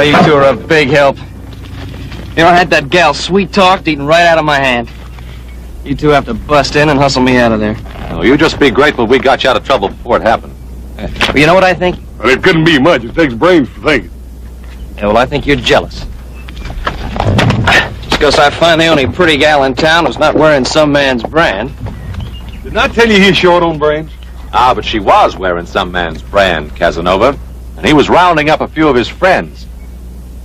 you two are a big help. You know, I had that gal sweet-talked, eating right out of my hand. You two have to bust in and hustle me out of there. No, you just be grateful we got you out of trouble before it happened. Well, you know what I think? Well, it couldn't be much. It takes brains to think it. Yeah, well, I think you're jealous. Just because I find the only pretty gal in town who's not wearing some man's brand. Didn't I tell you he's short on brains? Ah, but she was wearing some man's brand, Casanova. And he was rounding up a few of his friends.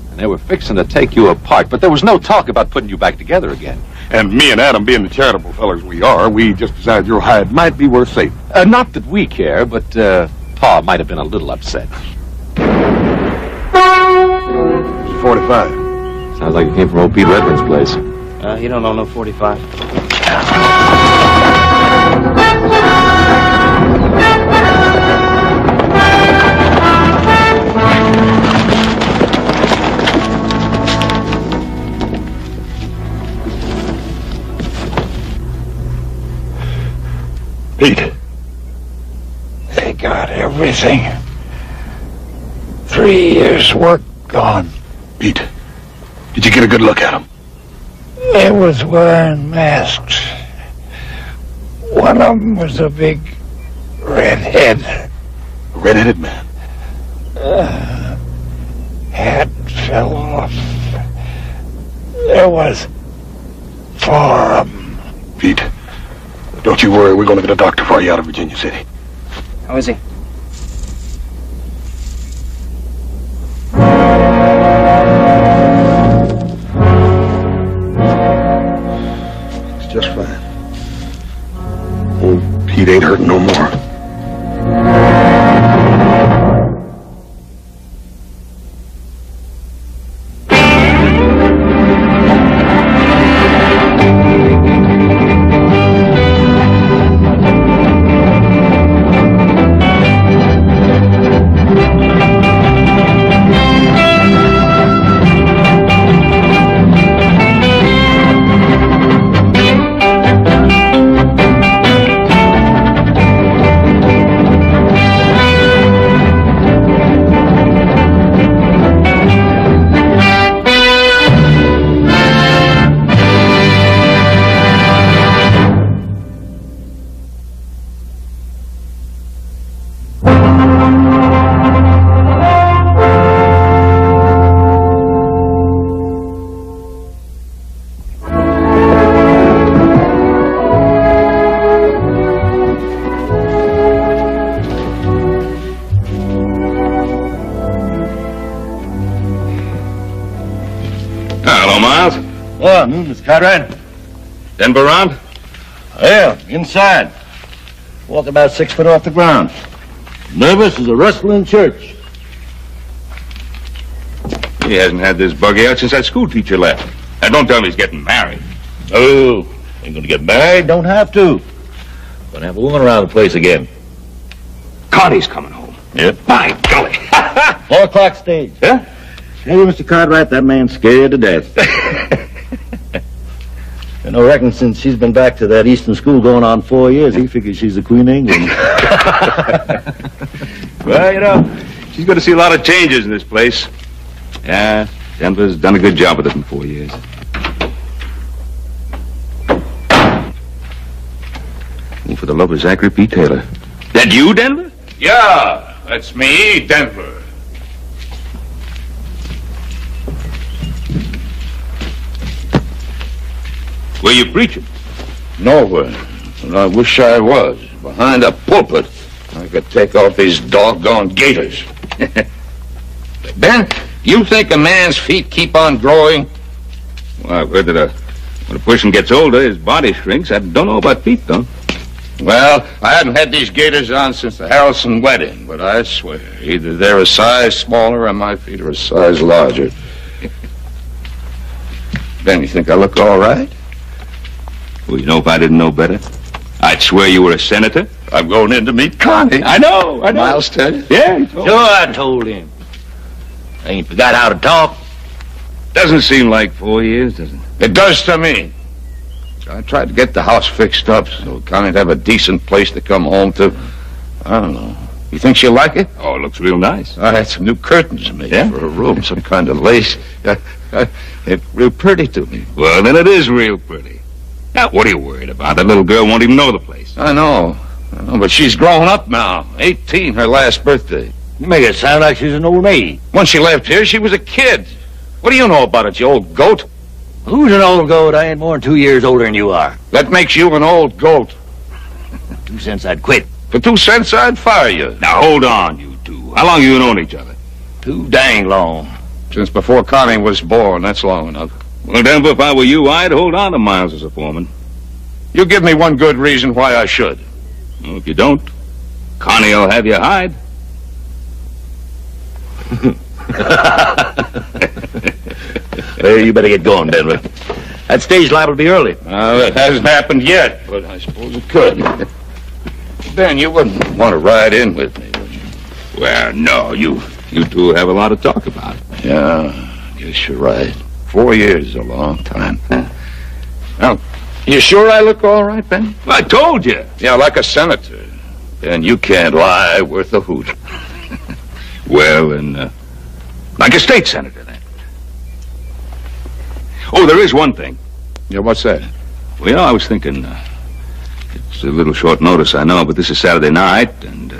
And they were fixing to take you apart, but there was no talk about putting you back together again. And me and Adam, being the charitable fellas we are, we just decided your hide might be worth saving. Not that we care, but Pa might have been a little upset. 45. Sounds like it came from old Pete Redmond's place. You don't know no 45. Pete. They got everything. 3 years' work gone. Pete, did you get a good look at him? They was wearing masks. One of them was a big redhead. A red-headed man. Hat fell off. There was 4 of them. Pete, don't you worry. We're going to get a doctor for you out of Virginia City. How is he? It's just fine. Old Pete ain't hurting no more. Miss Cartwright. Denver around? Yeah, inside. Walked about 6 foot off the ground. Nervous as a rustling church. He hasn't had this buggy out since that school teacher left. Now, don't tell me he's getting married. Oh, ain't gonna get married, don't have to. Gonna have a woman around the place again. Connie's coming home. Yep. By golly. 4 o'clock stage. Huh? Tell you, Mr. Cartwright, that man's scared to death. I reckon since she's been back to that Eastern school going on 4 years, he figures she's the Queen of England. Well, you know, she's going to see a lot of changes in this place. Yeah, Denver's done a good job with it in 4 years. And for the love of Zachary P. Taylor. That you, Denver? Yeah, that's me, Denver. Where you preaching? Nowhere. And I wish I was. Behind a pulpit. I could take off these doggone gaiters. Ben, you think a man's feet keep on growing? Well, I've heard that when a person gets older, his body shrinks. I don't know about feet, though. Well, I haven't had these gaiters on since the Harrelson wedding, but I swear, either they're a size smaller or my feet are a size larger. Ben, you think I look all right? Well, you know, if I didn't know better, I'd swear you were a senator. I'm going in to meet Connie. I know. Miles tell you? Yeah, Sure, I told him. I ain't forgot how to talk. Doesn't seem like 4 years, does it? It does to me. I tried to get the house fixed up so Connie'd have a decent place to come home to. I don't know. You think she'll like it? Oh, it looks real nice. I had some new curtains made Yeah? for her room, some kind of lace. It's real pretty to me. Well, then it is real pretty. Now, what are you worried about? That little girl won't even know the place. I know, but she's grown up now. 18, her last birthday. You make it sound like she's an old maid. When she left here, she was a kid. What do you know about it, you old goat? Who's an old goat? I ain't more than 2 years older than you are. That makes you an old goat. 2 cents I'd quit. For 2 cents, I'd fire you. Now, hold on, you two. How long you known each other? Too dang long. Since before Connie was born, that's long enough. Well, Denver, if I were you, I'd hold on to Miles as a foreman. You give me one good reason why I should. Well, if you don't, Connie will have you hide. Well, you better get going, Denver. That stage liable to be early. It hasn't happened yet, but I suppose it could. Ben, you wouldn't want to ride in with me, would you? Well, no, you two have a lot to talk about. Yeah, guess you're right. 4 years is a long time. Well, you sure I look all right, Ben? I told you. Yeah, like a senator. And you can't lie worth a hoot. Well, and like a state senator, then. Oh, there is one thing. Yeah, what's that? Well, you know, I was thinking, it's a little short notice, I know, but this is Saturday night, and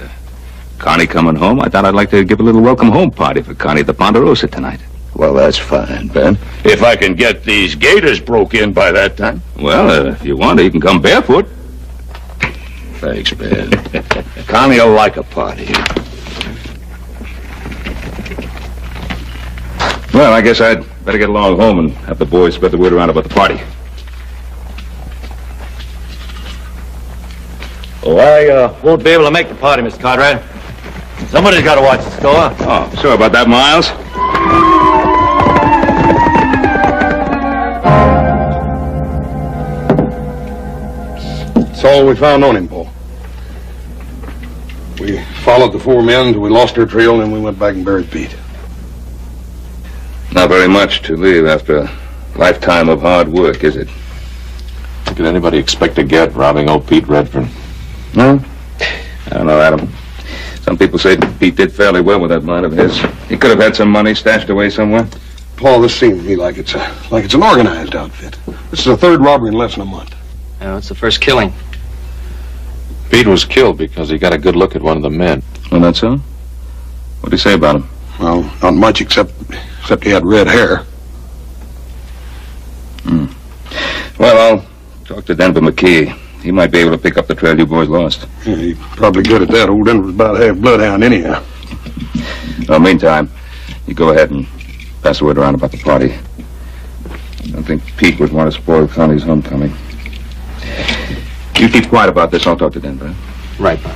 Connie coming home. I thought I'd like to give a little welcome home party for Connie at the Ponderosa tonight. Well, that's fine, Ben. If I can get these gators broke in by that time. Well, if you want to, you can come barefoot. Thanks, Ben. Connie will like a party. Well, I guess I'd better get along home and have the boys spread the word around about the party. Oh, I won't be able to make the party, Mr. Conrad. Somebody's got to watch the store. Oh, sorry about that, Miles. That's all we found on him, Paul. We followed the 4 men until we lost their trail, and then we went back and buried Pete. Not very much to leave after a lifetime of hard work, is it? What could anybody expect to get robbing old Pete Redfern? No? I don't know, Adam. Some people say Pete did fairly well with that mine of his. He could have had some money stashed away somewhere. Paul, this seems to me like it's an organized outfit. This is the 3rd robbery in less than a month. No, it's the first killing. Pete was killed because he got a good look at one of the men. Oh, that's so? What'd he say about him? Well, not much except he had red hair. Well, I'll talk to Denver McKee. He might be able to pick up the trail you boys lost. Yeah, he's probably good at that. Old Denver's about half bloodhound anyhow. Well, meantime, you go ahead and pass the word around about the party. I don't think Pete would want to spoil Connie's homecoming. You keep quiet about this. I'll talk to Denver. Right, Bob.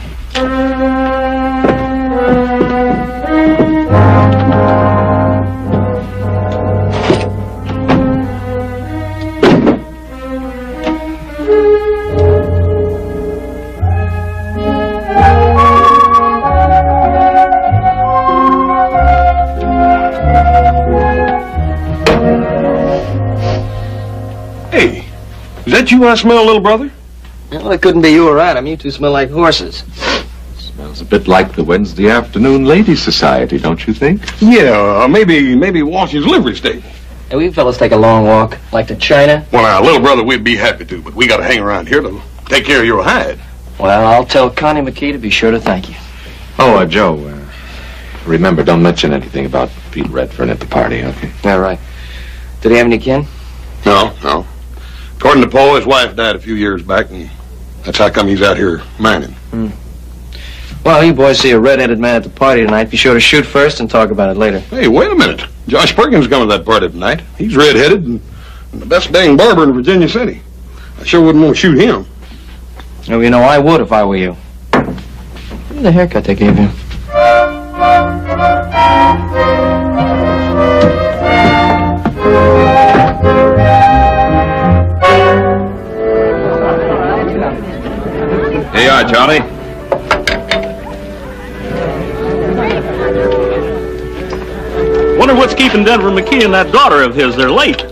Hey, is that you I smell, little brother? Well, it couldn't be you or Adam. You two smell like horses. Smells a bit like the Wednesday afternoon ladies' society, don't you think? Yeah, maybe Washington's livery stable. Hey, we fellas take a long walk, like to China. Well, now, little brother, we'd be happy to, but we got to hang around here to take care of your hide. Well, I'll tell Connie McKee to be sure to thank you. Oh, Joe, remember, don't mention anything about Pete Redfern at the party, okay? Yeah, right. Did he have any kin? No. According to Paul, his wife died a few years back, and that's how come he's out here mining. Well, you boys see a red-headed man at the party tonight. Be sure to shoot first and talk about it later. Hey, wait a minute. Josh Perkins coming to that party tonight. He's red-headed and the best dang barber in Virginia City. I sure wouldn't want to shoot him. Oh, you know, I would if I were you. Look at the haircut they gave you. Here you are, Charlie. Wonder what's keeping Denver McKee and that daughter of his. They're late.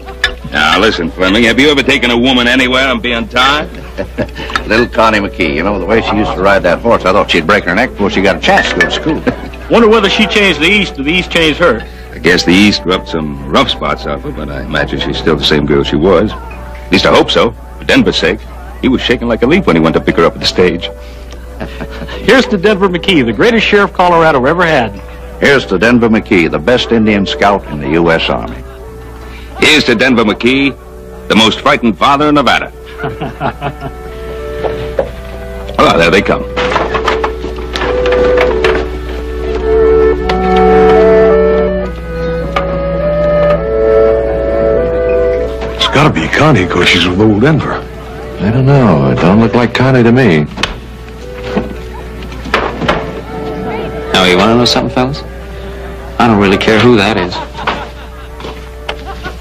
Now, listen, Fleming, have you ever taken a woman anywhere and being tired? Little Connie McKee. You know, the way she used to ride that horse, I thought she'd break her neck before she got a chance to go to school. Wonder whether she changed the East or the East changed her. I guess the East rubbed some rough spots off her, but I imagine she's still the same girl she was. At least I hope so, for Denver's sake. He was shaking like a leaf when he went to pick her up at the stage. Here's to Denver McKee, the greatest sheriff Colorado ever had. Here's to Denver McKee, the best Indian scout in the U.S. Army. Here's to Denver McKee, the most frightened father in Nevada. Oh, there they come. It's gotta be Connie, because she's with old Denver. I don't know. It don't look like Connie to me. Now, you want to know something, fellas? I don't really care who that is.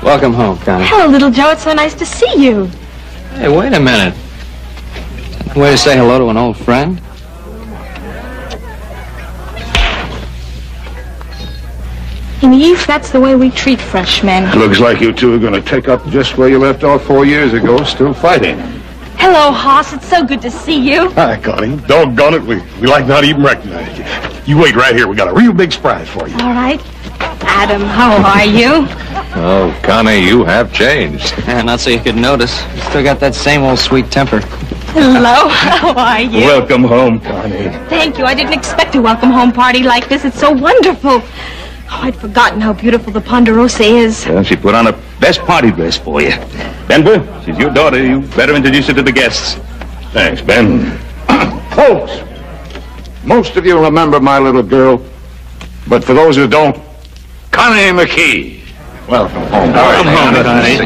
Welcome home, Connie. Hello, little Joe. It's so nice to see you. Hey, wait a minute. Way to say hello to an old friend? In the East, that's the way we treat freshmen. Looks like you two are going to take up just where you left off 4 years ago, still fighting. Hello, Hoss. It's so good to see you. Hi, Connie. Doggone it, we like not even recognize you. You wait right here. We got a real big surprise for you. All right. Adam, how are you? Oh, Connie, you have changed. Yeah, not so you could notice. You still got that same old sweet temper. Hello, how are you? Welcome home, Connie. Thank you. I didn't expect a welcome home party like this. It's so wonderful. Oh, I'd forgotten how beautiful the Ponderosa is. Well, she put on a best party dress for you. Denver, she's your daughter. You better introduce her to the guests. Thanks, Ben. Folks, most of you remember my little girl, but for those who don't, Connie McKee. Welcome home. Welcome home, Connie.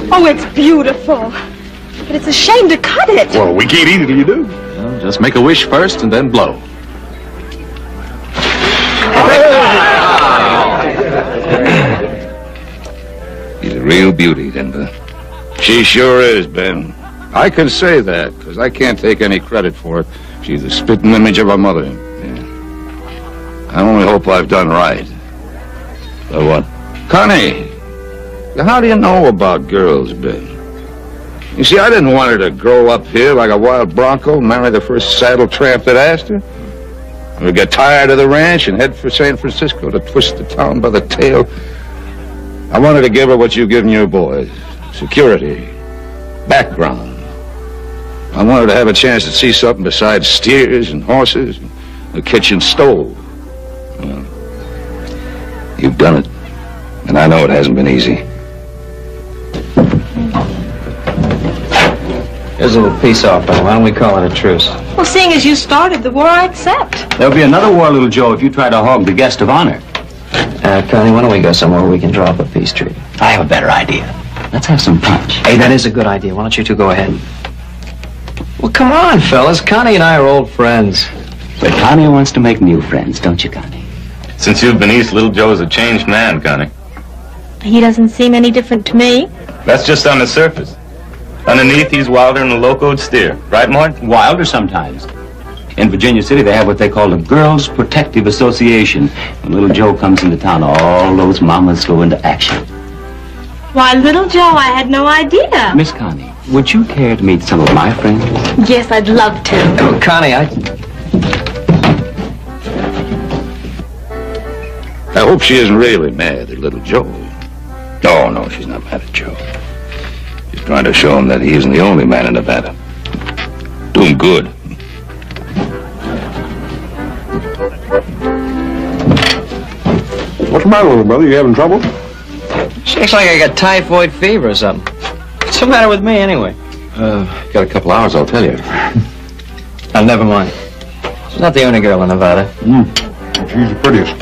Oh, it's beautiful. But it's a shame to cut it. Well, we can't eat it if you do. Well, just make a wish first and then blow. She's a real beauty, Denver. She sure is, Ben. I can say that, because I can't take any credit for it. She's the spitting image of her mother. Yeah. I only hope I've done right. So what? Connie, how do you know about girls, Ben? You see, I didn't want her to grow up here like a wild bronco, marry the first saddle tramp that asked her. Or get tired of the ranch and head for San Francisco to twist the town by the tail. I wanted to give her what you've given your boys. Security. Background. I wanted to have a chance to see something besides steers and horses and a kitchen stove. Well, you've done it. And I know it hasn't been easy. Here's a little peace offering. Why don't we call it a truce? Well, seeing as you started the war, I accept. There'll be another war, little Joe, if you try to hog the guest of honor. Connie, why don't we go somewhere where we can draw up a peace treaty? I have a better idea. Let's have some punch. Hey, that is a good idea. Why don't you two go ahead? Well, come on, fellas. Connie and I are old friends. But Connie wants to make new friends, don't you, Connie? Since you've been east, little Joe's a changed man, Connie. He doesn't seem any different to me. That's just on the surface. Underneath, he's wilder than a locoed steer. Right, Mort? Wilder sometimes. In Virginia City, they have what they call the Girls Protective Association. When little Joe comes into town, all those mamas go into action. Why, little Joe, I had no idea. Miss Connie, would you care to meet some of my friends? Yes, I'd love to. Oh, Connie, I hope she isn't really mad at little Joe. Oh, no, she's not mad at Joe. She's trying to show him that he isn't the only man in Nevada. Do him good. What's the matter, little brother? You having trouble? shakes like I got typhoid fever or something. What's the matter with me, anyway? Got a couple hours, I'll tell you. Oh, never mind. She's not the only girl in Nevada. She's the prettiest.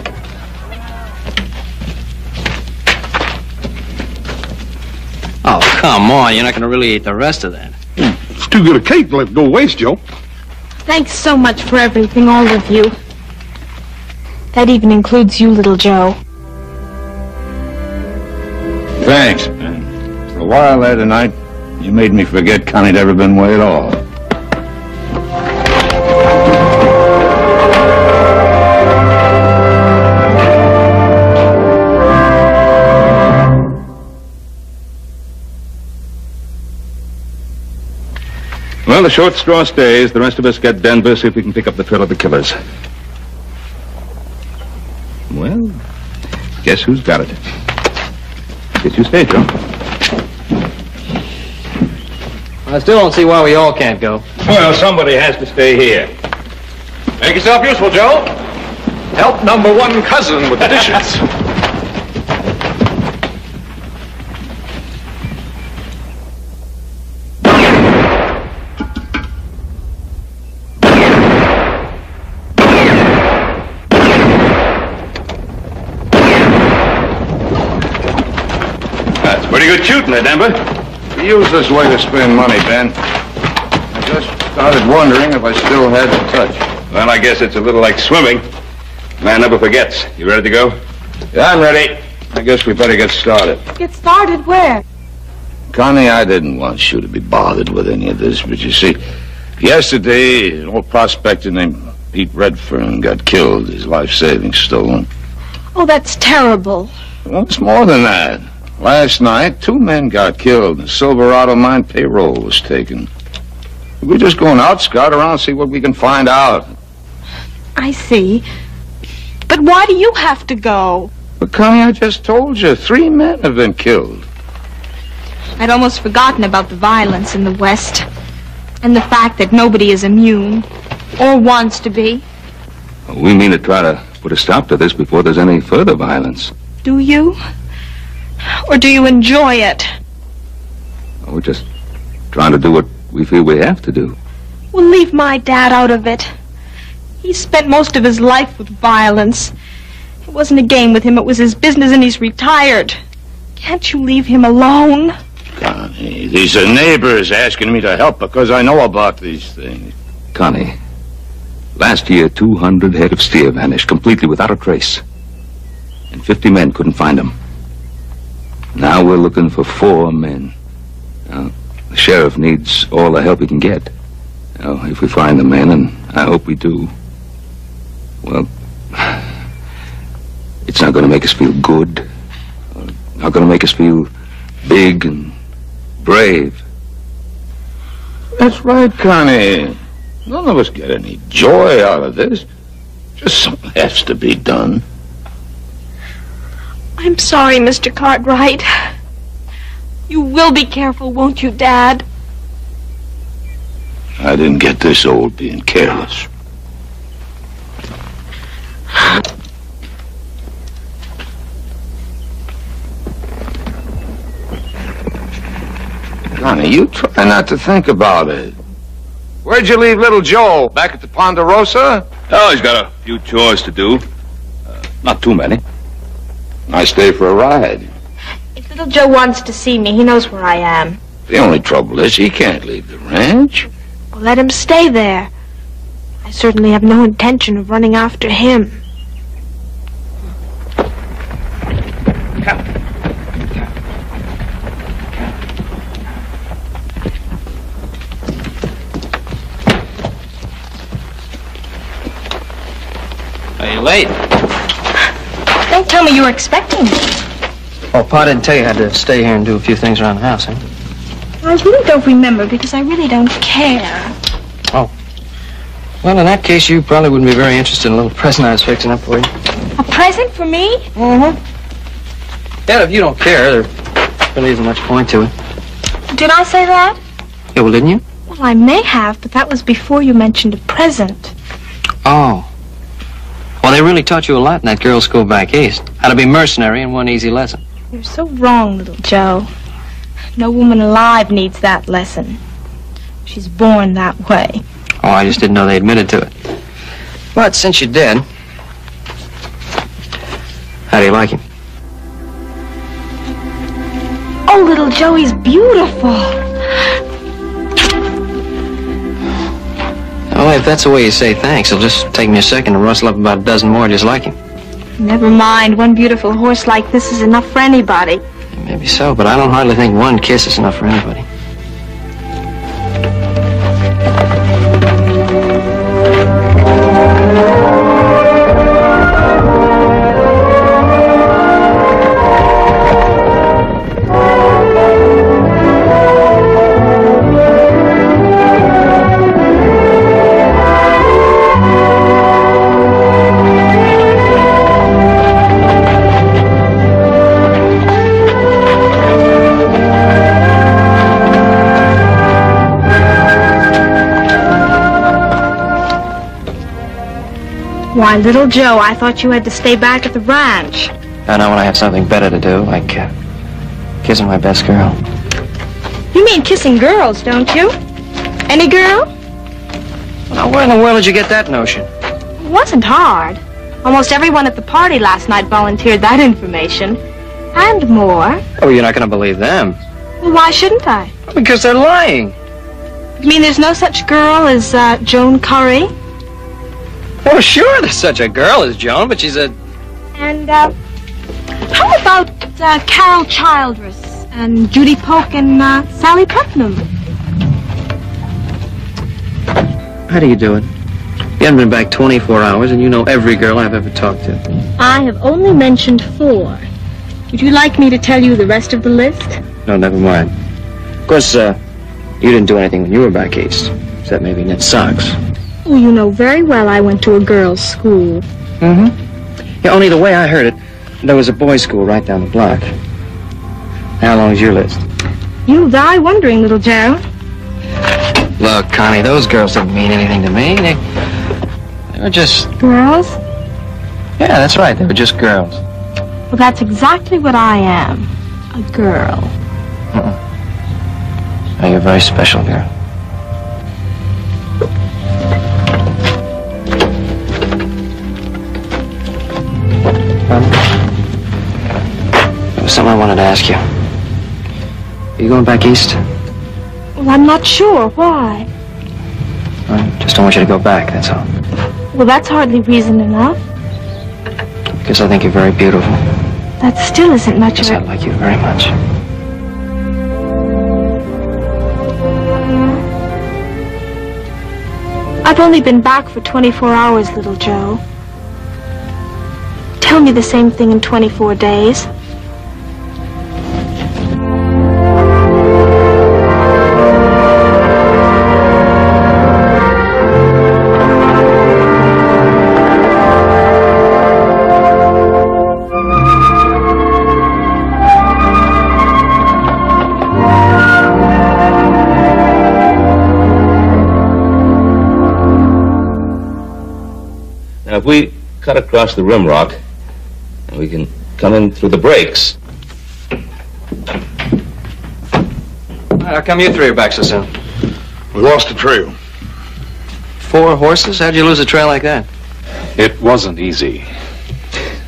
Oh, come on. You're not going to really eat the rest of that. It's too good a cake to let go waste, Joe. Thanks so much for everything, all of you. That even includes you, little Joe. Thanks, man. For a while there tonight, you made me forget Connie'd ever been away at all. Well, the short straw stays. The rest of us get Denver, see if we can pick up the trail of the killers. Well, guess who's got it? Guess you stay, Joe. I still don't see why we all can't go. Well, somebody has to stay here. Make yourself useful, Joe. Help number one cousin with the dishes. That's pretty good shooting there, Denver. The useless way to spend money, Ben. I just started wondering if I still had the touch. Well, I guess it's a little like swimming. Man never forgets. You ready to go? Yeah, I'm ready. I guess we better get started. Get started where? Connie, I didn't want you to be bothered with any of this, but you see, yesterday, an old prospector named Pete Redfern got killed, his life savings stolen. Oh, that's terrible. Well, it's more than that. Last night, 2 men got killed. The Silverado mine payroll was taken. We're just going out, scout around, see what we can find out. I see. But why do you have to go? But, Connie, I just told you, 3 men have been killed. I'd almost forgotten about the violence in the West. And the fact that nobody is immune. Or wants to be. We mean to try to put a stop to this before there's any further violence. Do you? Or do you enjoy it? We're just trying to do what we feel we have to do. Well, leave my dad out of it. He spent most of his life with violence. It wasn't a game with him, it was his business, and he's retired. Can't you leave him alone? Connie, these are neighbors asking me to help because I know about these things. Connie, last year 200 head of steer vanished completely without a trace. And 50 men couldn't find them. Now we're looking for 4 men. Now, the sheriff needs all the help he can get. Now, if we find the men, and I hope we do, well, it's not going to make us feel good. Not going to make us feel big and brave. That's right, Connie. None of us get any joy out of this. Just something has to be done. I'm sorry, Mr. Cartwright. You will be careful, won't you, Dad? I didn't get this old being careless. Connie, you try not to think about it. Where'd you leave little Joe? Back at the Ponderosa? Oh, he's got a few chores to do. Not too many. I stay for a ride. If little Joe wants to see me, he knows where I am. The only trouble is he can't leave the ranch. Well, let him stay there. I certainly have no intention of running after him. Are you late? Don't tell me you were expecting me. Oh, Pa didn't tell you I had to stay here and do a few things around the house, huh? I really don't remember because I really don't care. Oh. Well, in that case, you probably wouldn't be very interested in a little present I was fixing up for you. A present for me? Mm-hmm. Dad, if you don't care, there really isn't much point to it. Did I say that? Yeah, well, didn't you? Well, I may have, but that was before you mentioned a present. Oh. Well, they really taught you a lot in that girls' school back east. How to be mercenary in one easy lesson. You're so wrong, little Joe. No woman alive needs that lesson. She's born that way. Oh, I just didn't know they admitted to it. But since you did, how do you like him? Oh, little Joe, he's beautiful. Oh, if that's the way you say thanks, it'll just take me a second to rustle up about a dozen more just like him. Never mind. One beautiful horse like this is enough for anybody. Maybe so, but I don't hardly think one kiss is enough for anybody. Why, little Joe, I thought you had to stay back at the ranch. I know when I have something better to do, like kissing my best girl. You mean kissing girls, don't you? Any girl? Now, where in the world did you get that notion? It wasn't hard. Almost everyone at the party last night volunteered that information. And more. Oh, you're not going to believe them. Well, why shouldn't I? Because they're lying. You mean there's no such girl as Joan Curry? Oh, sure, there's such a girl as Joan, but she's a... And, how about Carol Childress and Judy Polk and Sally Putnam? How do you do it? You haven't been back 24 hours, and you know every girl I've ever talked to. I have only mentioned 4. Would you like me to tell you the rest of the list? No, never mind. Of course, you didn't do anything when you were back east, except maybe knit socks. Oh, you know very well I went to a girls' school. Mm-hmm. Yeah, only the way I heard it, there was a boys' school right down the block. How long is your list? You die wondering, little Joe. Look, Connie, those girls didn't mean anything to me. They were just... Girls? Yeah, that's right. They were just girls. Well, that's exactly what I am. A girl. Oh, you're a very special girl. There was something I wanted to ask you. Are you going back east? Well, I'm not sure. Why? I just don't want you to go back, that's all. Well, that's hardly reason enough. Because I think you're very beautiful. That still isn't much Because of I it. like you very much. I've only been back for 24 hours, little Joe. Tell me the same thing in 24 days. Now, if we cut across the rim rock, and we can come in through the breaks. How come you 3 are back so soon? We lost the trail. 4 horses? How'd you lose a trail like that? It wasn't easy.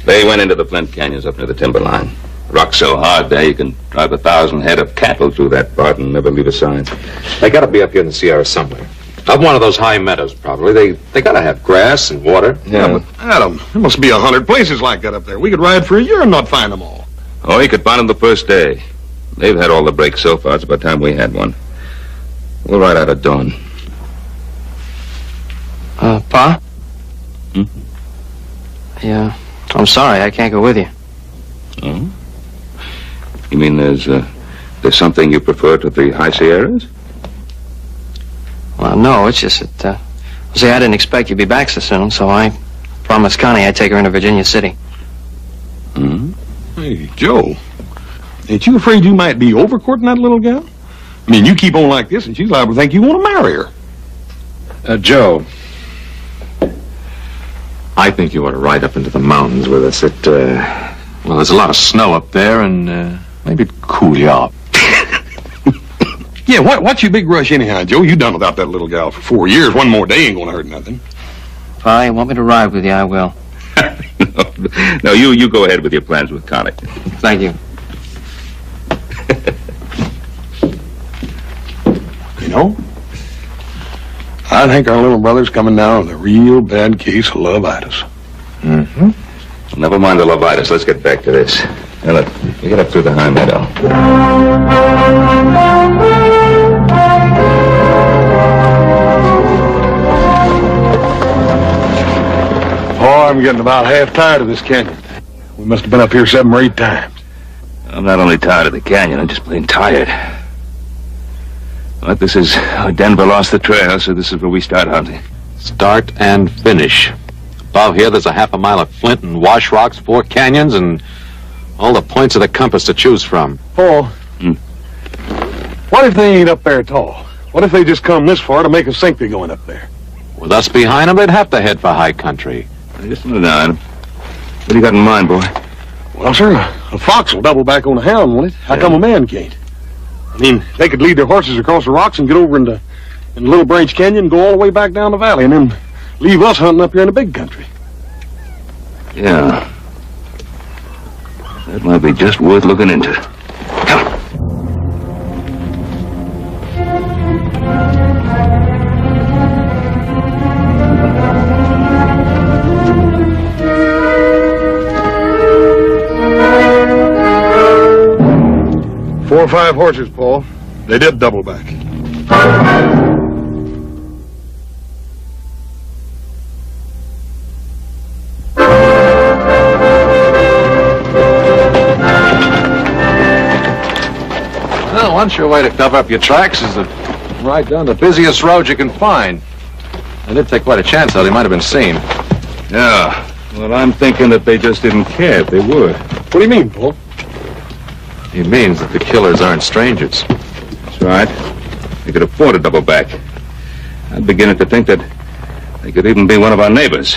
They went into the Flint Canyons up near the timberline. Rock's so hard there, you can drive 1,000 head of cattle through that part and never leave a sign. They gotta be up here in the Sierra somewhere. Up one of those high meadows, probably. They gotta have grass and water. Yeah, but... Adam, there must be 100 places like that up there. We could ride for a year and not find them all. Oh, you could find them the first day. They've had all the breaks so far. It's about time we had one. We'll ride out at dawn. Pa? Yeah. I'm sorry, I can't go with you. Oh? You mean there's something you prefer to the high Sierras? Well, no, it's just that, see, I didn't expect you'd be back so soon, so I promised Connie I'd take her into Virginia City. Hmm? Hey, Joe, ain't you afraid you might be overcourting that little gal? I mean, you keep on like this, and she's liable to think you want to marry her. Joe, I think you ought to ride up into the mountains with us. Well, there's a lot of snow up there, and maybe it'd cool you off. Yeah, what's your big rush anyhow, Joe? You done without that little gal for 4 years. One more day ain't gonna hurt nothing. Pa, you want me to ride with you, I will. No, you go ahead with your plans with Connie. Thank you. You know, I think our little brother's coming down with a real bad case of lovitis. Mm-hmm. Never mind the lovitis. Let's get back to this. Now, look, we get up through the high meadow. Oh, I'm getting about half tired of this canyon. We must have been up here 7 or 8 times. I'm not only tired of the canyon, I'm just plain tired. But this is... Denver lost the trail, so this is where we start hunting. Start and finish. Above here, there's a half a mile of flint and wash rocks, 4 canyons, and all the points of the compass to choose from. Paul, what if they ain't up there at all? What if they just come this far to make us think they're going up there? With us behind them, they'd have to head for high country. Just a minute now, Adam. What do you got in mind, boy? Well, sir, a fox will double back on a hound, won't it? How come a man can't? I mean, they could lead their horses across the rocks and get over into Little Branch Canyon and go all the way back down the valley and then leave us hunting up here in the big country. Yeah. That might be just worth looking into. Come on. Four or five horses, Paul. They did double back. Well, one sure way to cover up your tracks is to ride down the busiest road you can find. I did take quite a chance, though. They might have been seen. Yeah. Well, I'm thinking that they just didn't care if they were. What do you mean, Paul? He means that the killers aren't strangers. That's right. They could afford a double back. I'm beginning to think that they could even be one of our neighbors.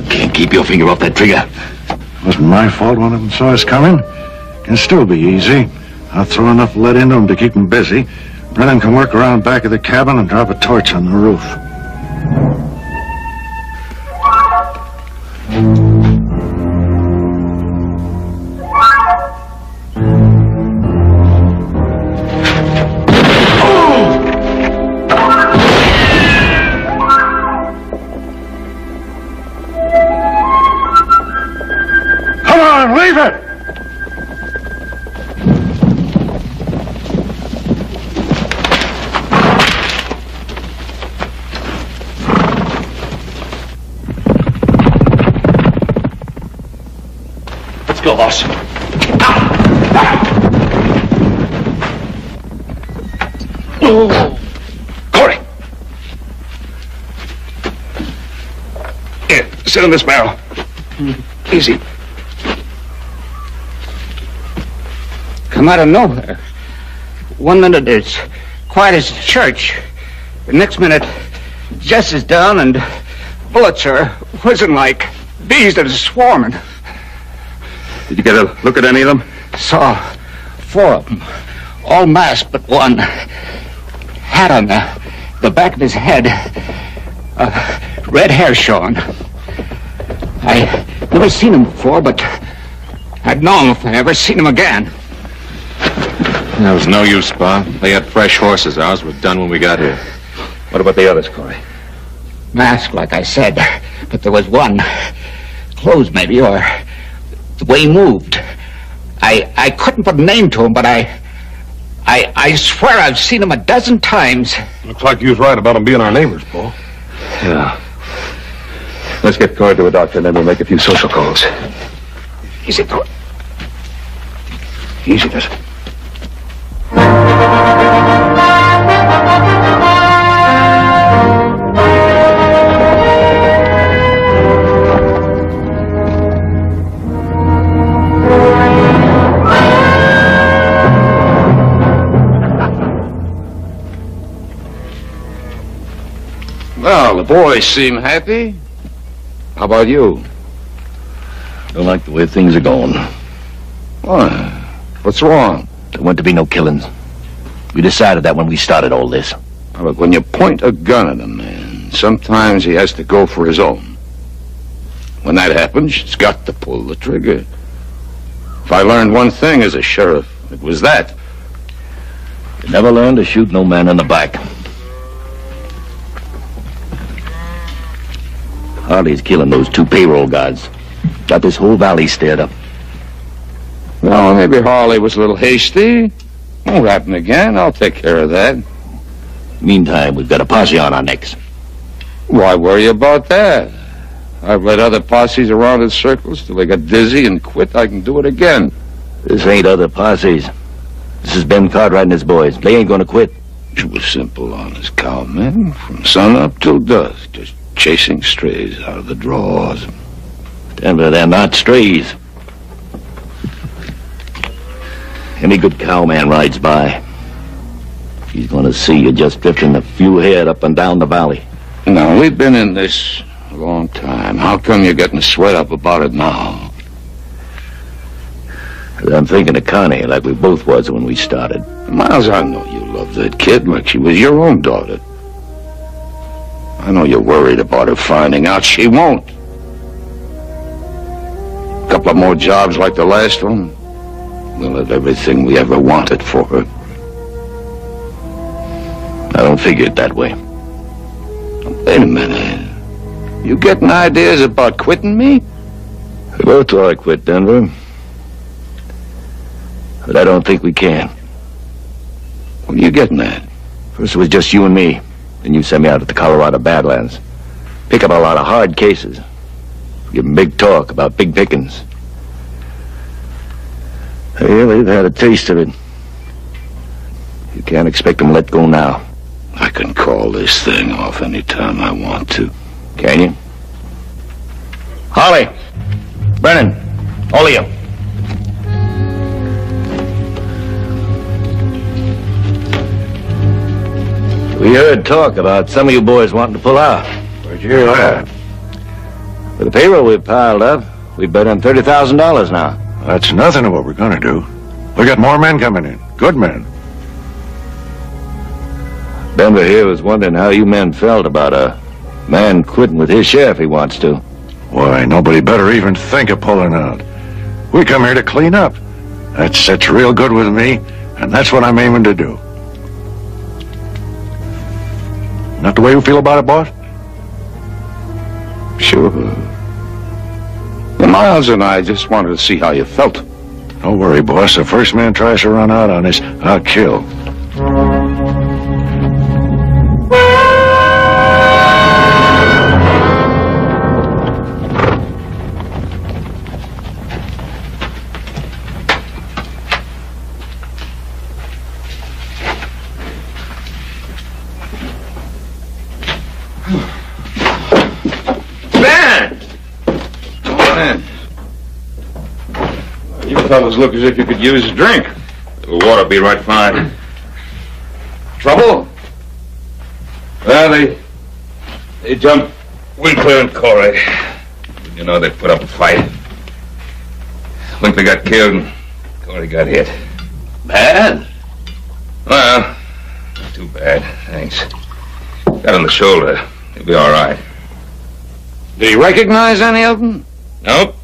Can't keep your finger off that trigger. Wasn't my fault one of them saw us coming. Can still be easy. I'll throw enough lead into them to keep them busy. Brennan can work around back of the cabin and drop a torch on the roof. Come on, leave it! Let's go, boss. Corey! Here, sit on this barrel. Easy. Come out of nowhere. 1 minute it's quiet as a church. The next minute, Jess is down and bullets are whizzing like bees that are swarming. Did you get a look at any of them? Saw 4 of them, all masked but one. Hat on the back of his head, red hair showing. I never seen him before, but I'd know him if I ever seen him again. There was no use, Bob. They had fresh horses. Ours were done when we got here. What about the others, Corey? Masked, like I said, but there was one, clothes maybe, or the way he moved. I couldn't put a name to him, but I swear I've seen him a dozen times. Looks like you was right about them being our neighbors, Paul. Yeah. Let's get Corey to a doctor, and then we'll make a few social calls. Easy, Corey. Easy, does it? Well, the boys seem happy. How about you? Don't like the way things are going. Why? What's wrong? There weren't to be no killings. We decided that when we started all this. Now, look, when you point a gun at a man, sometimes he has to go for his own. When that happens, he's got to pull the trigger. If I learned one thing as a sheriff, it was that. You never learned to shoot no man in the back. Harley's killing those 2 payroll guards. Got this whole valley stirred up. Well, maybe Harley was a little hasty. Won't happen again. I'll take care of that. Meantime, we've got a posse on our necks. Why worry about that? I've led other posses around in circles till they got dizzy and quit. I can do it again. This ain't other posses. This is Ben Cartwright and his boys. They ain't gonna quit. It was simple, honest cowman. From sun up till dusk. Just chasing strays out of the draws. Denver, they're not strays. Any good cowman rides by, he's gonna see you just drifting a few head up and down the valley. Now, we've been in this a long time. How come you're getting sweat up about it now? I'm thinking of Connie like we both was when we started. Miles, I know you love that kid like she was your own daughter. I know you're worried about her finding out. She won't. A couple of more jobs like the last one, we'll have everything we ever wanted for her. I don't figure it that way. Wait a minute. You getting ideas about quitting me? We both thought I quit, Denver. But I don't think we can. What are you getting at? First it was just you and me. Then you sent me out to the Colorado Badlands. Pick up a lot of hard cases. Give them big talk about big pickings. Well, they've had a taste of it. You can't expect them to let go now. I can call this thing off any time I want to. Can you? Holly! Brennan! All of you! We heard talk about some of you boys wanting to pull out. Where'd you hear that? For the payroll we've piled up, we've bet on $30,000 now. That's nothing to what we're gonna do. We got more men coming in. Good men. Denver here was wondering how you men felt about a man quitting with his share if he wants to. Why, nobody better even think of pulling out. We come here to clean up. That sits real good with me, and that's what I'm aiming to do. Not the way you feel about it, boss? Sure. Miles and I just wanted to see how you felt. Don't worry, boss. The first man tries to run out on us, I'll kill. Fellas look as if you could use a drink. The water be right fine. Trouble? Well, they jumped Winkler and Corey. You know, they put up a fight. Winkler got killed and Corey got hit. Bad? Well, not too bad, thanks. Got on the shoulder. He'll be all right. Did he recognize any of them? Nope.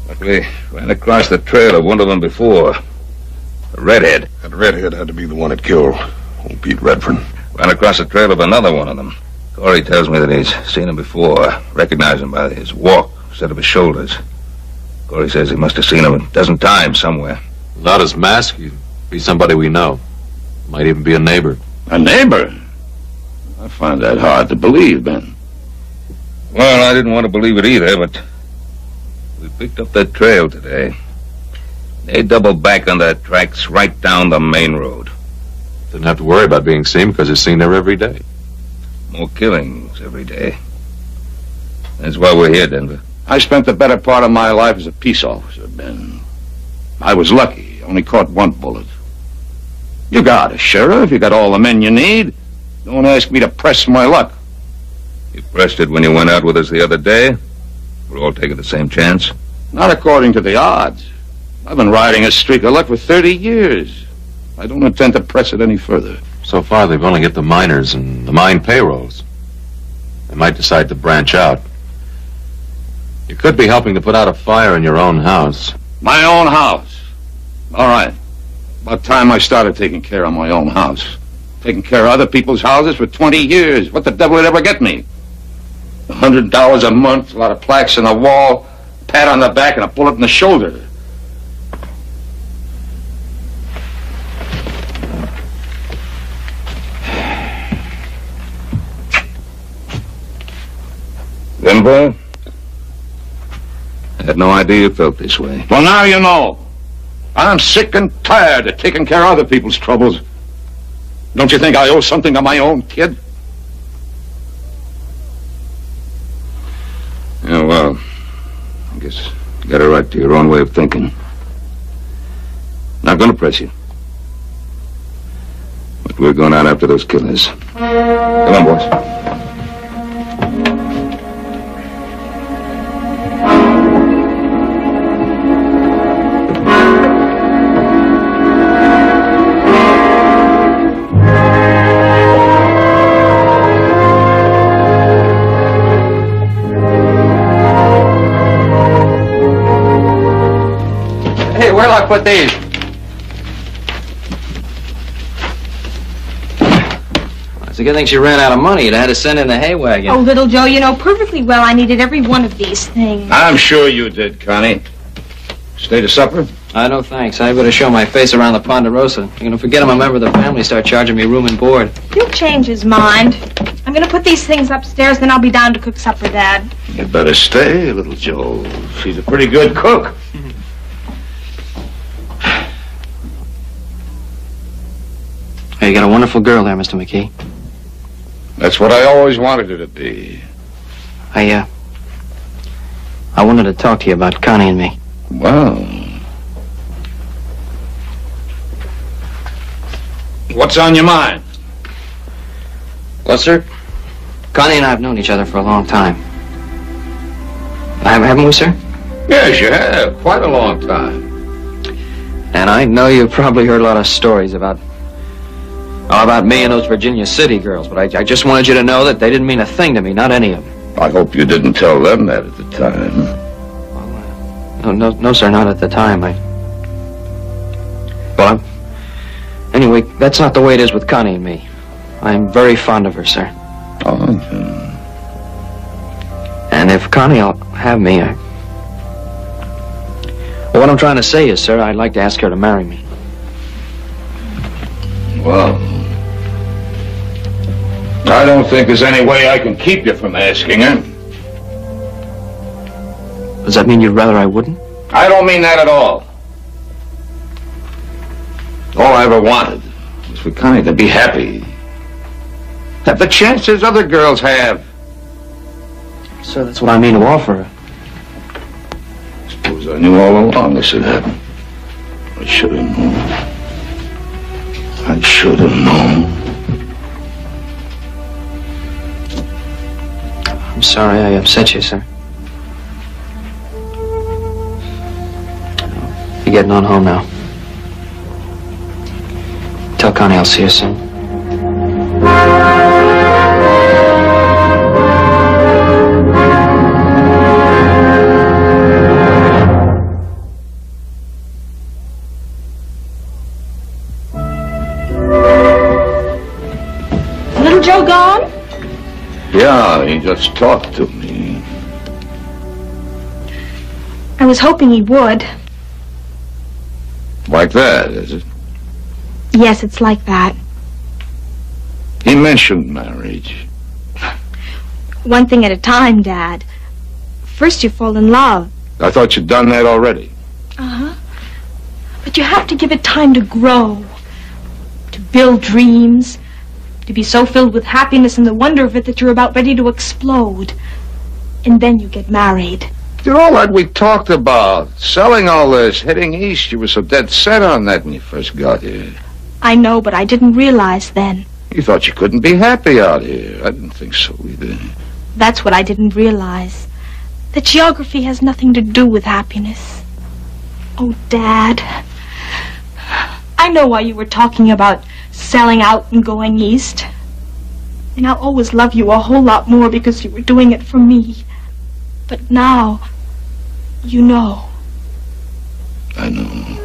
Luckily, ran across the trail of one of them before. A redhead. That redhead had to be the one that killed old Pete Redfern. Ran across the trail of another one of them. Corey tells me that he's seen him before. Recognized him by his walk instead of his shoulders. Corey says he must have seen him a dozen times somewhere. Without his mask, he'd be somebody we know. Might even be a neighbor. A neighbor? I find that hard to believe, Ben. Well, I didn't want to believe it either, but we picked up that trail today. They doubled back on their tracks right down the main road. Didn't have to worry about being seen because he's seen there every day. More killings every day. That's why we're here, Denver. I spent the better part of my life as a peace officer, Ben. I was lucky. Only caught one bullet. You got a sheriff. You got all the men you need. Don't ask me to press my luck. You pressed it when you went out with us the other day. We're all taking the same chance. Not according to the odds. I've been riding a streak of luck for 30 years. I don't intend to press it any further. So far, they've only hit the miners and the mine payrolls. They might decide to branch out. You could be helping to put out a fire in your own house. My own house? All right. About time I started taking care of my own house. Taking care of other people's houses for 20 years. What the devil would ever get me? $100 a month, a lot of plaques on the wall, a pat on the back, and a bullet in the shoulder. Denver? I had no idea you felt this way. Well, now you know. I'm sick and tired of taking care of other people's troubles. Don't you think I owe something to my own kid? to your own way of thinking. Not going to press you. But we're going out after those killers. Come on, boys. Hey, where'll I put these? It's a good thing she ran out of money. You'd have had to send in the hay wagon. Oh, little Joe, you know perfectly well I needed every one of these things. I'm sure you did, Connie. Stay to supper? No thanks. I better show my face around the Ponderosa. I'm going to forget I'm a member of the family, start charging me room and board. He'll change his mind. I'm going to put these things upstairs, then I'll be down to cook supper, Dad. You better stay, little Joe. She's a pretty good cook. Hey, you got a wonderful girl there, Mr. McKee. That's what I always wanted her to be. I wanted to talk to you about Connie and me. Well. What's on your mind? Well, sir, Connie and I have known each other for a long time. Haven't we, sir? Yes, you have. Quite a long time. And I know you've probably heard a lot of stories about me and those Virginia City girls, but I just wanted you to know that they didn't mean a thing to me, not any of them. I hope you didn't tell them that at the time. No, sir, not at the time. Anyway, that's not the way it is with Connie and me. I'm very fond of her, sir. Oh, yeah. And if Connie'll have me, well, what I'm trying to say is, sir, I'd like to ask her to marry me. Well, I don't think there's any way I can keep you from asking her. Does that mean you'd rather I wouldn't? I don't mean that at all. All I ever wanted was for Connie to be happy. Have the chances other girls have. Sir, that's what I mean to offer her. Suppose I knew all along this would happen. I should have known. I should have known. I'm sorry I upset you, sir. You're getting on home now. Tell Connie I'll see her soon. Little Joe gone? Yeah, he just talked to me. I was hoping he would. Like that, is it? Yes, it's like that. He mentioned marriage. One thing at a time, Dad. First you fall in love. I thought you'd done that already. Uh-huh. But you have to give it time to grow, to build dreams, to be so filled with happiness and the wonder of it that you're about ready to explode. And then you get married. Did all that we talked about, selling all this, heading east, you were so dead set on that when you first got here. I know, but I didn't realize then. You thought you couldn't be happy out here. I didn't think so either. That's what I didn't realize. That geography has nothing to do with happiness. Oh, Dad. I know why you were talking about selling out and going east. And I'll always love you a whole lot more because you were doing it for me. But now, you know. I know.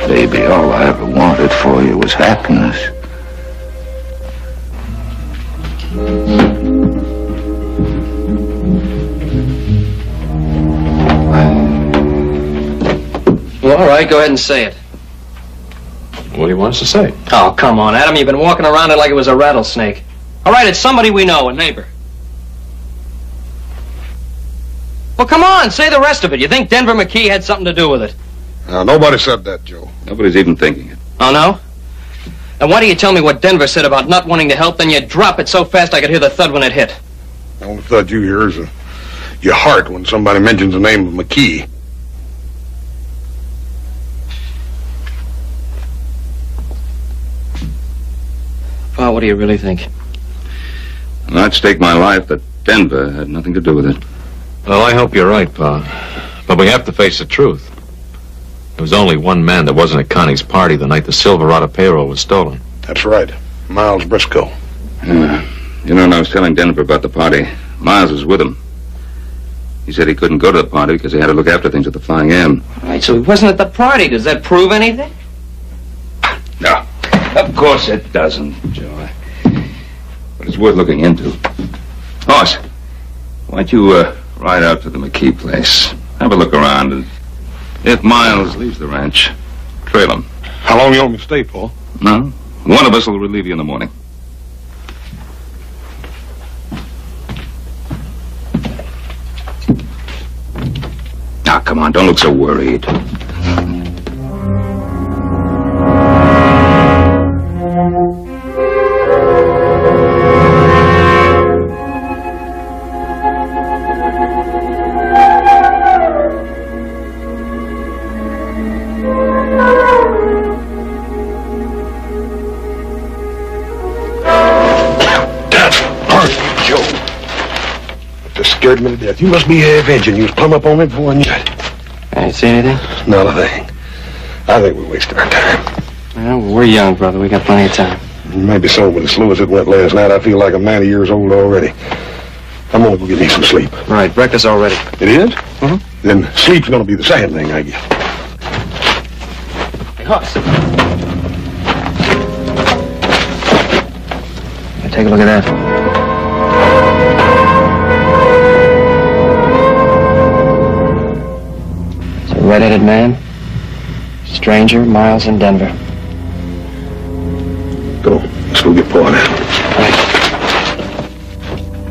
Baby, all I ever wanted for you was happiness. Well, all right, go ahead and say it. What do you want us to say? Oh, come on, Adam. You've been walking around it like it was a rattlesnake. All right, it's somebody we know, a neighbor. Well, come on, say the rest of it. You think Denver McKee had something to do with it? Nobody said that, Joe. Nobody's even thinking it. Oh, no? And why do you tell me what Denver said about not wanting to help, then you drop it so fast I could hear the thud when it hit? The only thud you hear is a your heart when somebody mentions the name of McKee. Pa, what do you really think? And I'd stake my life that Denver had nothing to do with it. Well, I hope you're right, Pa. But we have to face the truth. There was only one man that wasn't at Connie's party the night the Silverado payroll was stolen. That's right. Miles Briscoe. Yeah. You know, when I was telling Denver about the party, Miles was with him. He said he couldn't go to the party because he had to look after things at the Flying M. All right, so he wasn't at the party. Does that prove anything? No. Of course it doesn't, Joe. But it's worth looking into. Hoss, why don't you ride out to the McKee place? Have a look around, and if Miles leaves the ranch, trail him. How long you want me to stay, Paul? No? One of us will relieve you in the morning. Now, come on, don't look so worried. Scared me to death. You must be avenging. You was plumb up on me before I knew it. I didn't see anything? Not a thing. I think we're wasting our time. Well, we're young, brother. We got plenty of time. Maybe so, but as slow as it went last night, I feel like I'm 90 years old already. I'm gonna go get me some sleep. Right, breakfast already. It is? Mm-hmm. Then sleep's gonna be the second thing I get. Hey, Hoss. Take a look at that. Red-headed man, stranger, Miles in Denver. Go. Let's go get Paul now. Right.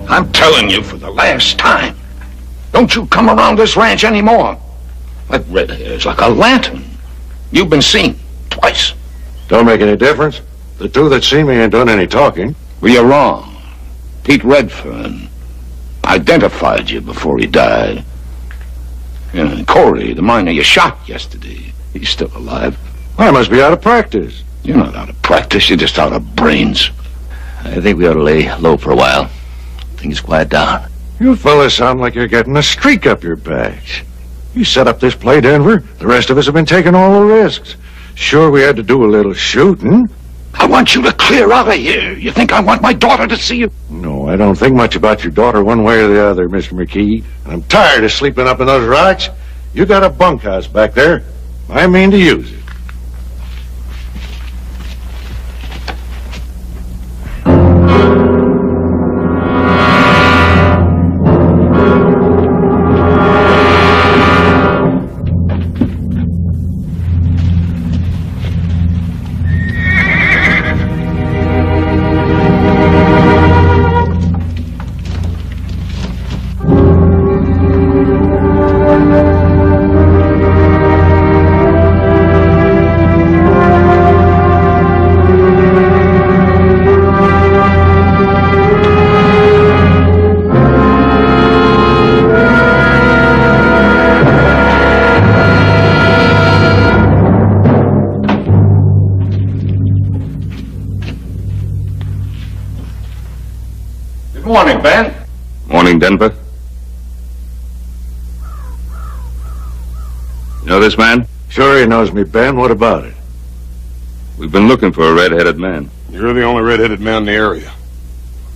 I'm telling you for the last time, don't you come around this ranch anymore. That red hair is like a lantern. You've been seen twice. Don't make any difference. The two that seen me ain't done any talking. Well, you're wrong. Pete Redfern identified you before he died. Yeah, Corey, the miner you shot yesterday, he's still alive. I must be out of practice. You're not out of practice, you're just out of brains. I think we ought to lay low for a while. Things quiet down. You fellas sound like you're getting a streak up your backs. You set up this play, Denver. The rest of us have been taking all the risks. Sure, we had to do a little shooting. I want you to clear out of here. You think I want my daughter to see you? No, I don't think much about your daughter one way or the other, Mr. McKee. I'm tired of sleeping up in those rocks. You got a bunkhouse back there. I mean to use it. Morning, Ben. Morning, Denver. You know this man? Sure he knows me, Ben. What about it? We've been looking for a red-headed man. You're the only red-headed man in the area,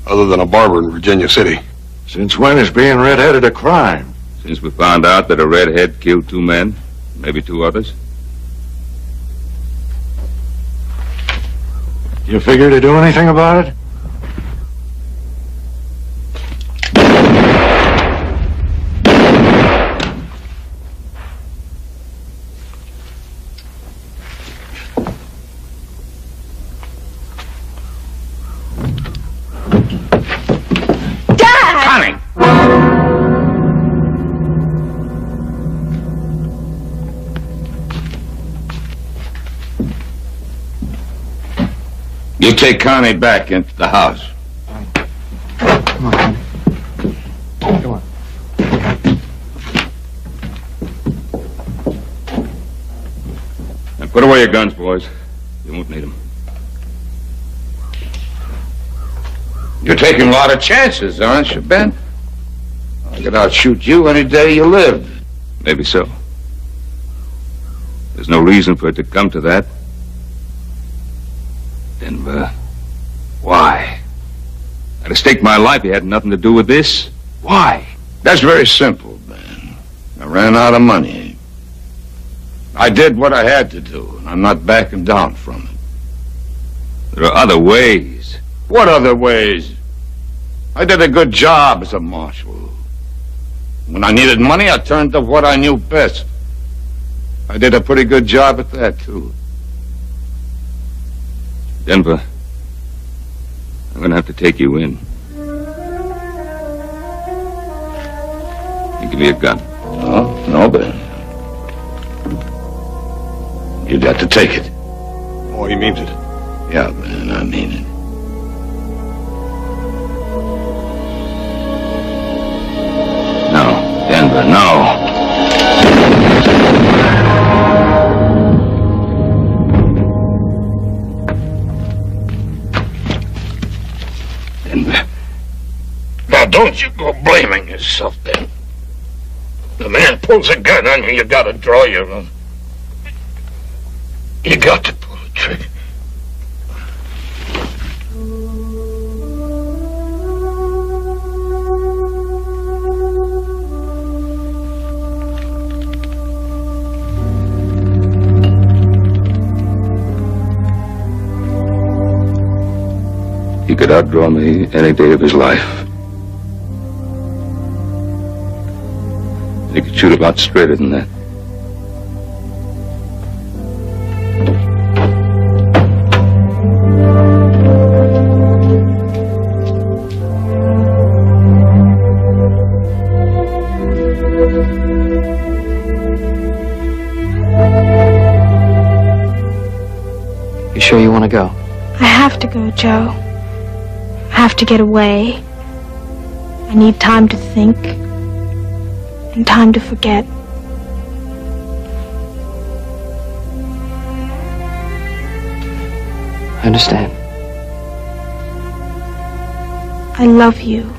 other than a barber in Virginia City. Since when is being red-headed a crime? Since we found out that a redhead killed 2 men, maybe 2 others. You figure to do anything about it? You take Connie back into the house. Come on, honey. Come on. Put away your guns, boys. You won't need them. You're taking a lot of chances, aren't you, Ben? I could outshoot you any day you live. Maybe so. There's no reason for it to come to that. Denver, why? I'd have staked my life. It had nothing to do with this. Why? That's very simple, Ben. I ran out of money. I did what I had to do, and I'm not backing down from it. There are other ways. What other ways? I did a good job as a marshal. When I needed money, I turned to what I knew best. I did a pretty good job at that, too. Denver, I'm going to have to take you in. You give me a gun. No, Ben. You got to take it. Oh, he means it. Yeah, Ben, I mean it. No, Denver, no. Denver. Now, don't you go blaming yourself, Ben. The man pulls a gun on you, you gotta draw your own. You got to pull the trigger. He could outdraw me any day of his life. He could shoot a lot straighter than that. You sure you want to go? I have to go, Joe. I have to get away. I need time to think and time to forget. I understand. I love you.